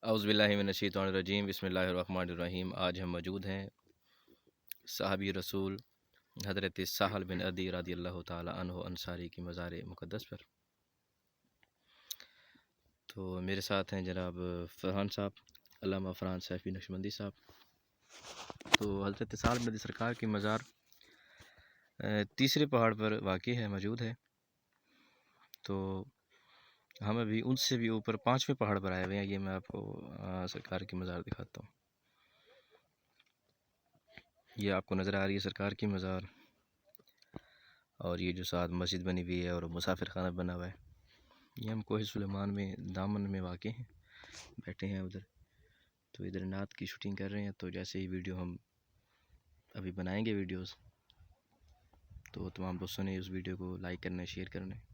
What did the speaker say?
औज़ुबिल्लाहि मिनश्शैतानिर्रजीम बिस्मिल्लाहिर्रहमानिर्रहीम। आज हम मौजूद हैं सहाबी रसूल हज़रत सहल बिन अदी रज़ियल्लाहु ताला अन्हु अंसारी की मज़ार मुक़द्दस पर। तो मेरे साथ हैं जनाब फ़रहान साहब, अल्लामा फ़रहान सैफ़ी नक्शबंदी साहब। तो हज़रत सहल बिन अदी सरकार की मज़ार तीसरे पहाड़ पर वाक़ई है, मौजूद है। तो हम अभी उनसे भी ऊपर पाँचवें पहाड़ पर आए हुए हैं। ये मैं आपको सरकार की मज़ार दिखाता हूँ। ये आपको नज़र आ रही है सरकार की मज़ार, और ये जो साथ मस्जिद बनी हुई है और मुसाफिर खाना बना हुआ है। ये हम कोह सुलेमान में दामन में वाक़ई हैं, बैठे हैं उधर। तो इधर नात की शूटिंग कर रहे हैं। तो जैसे ही वीडियो हम अभी बनाएंगे वीडियोस, तो तमाम दोस्तों ने उस वीडियो को लाइक करना है, शेयर करना है।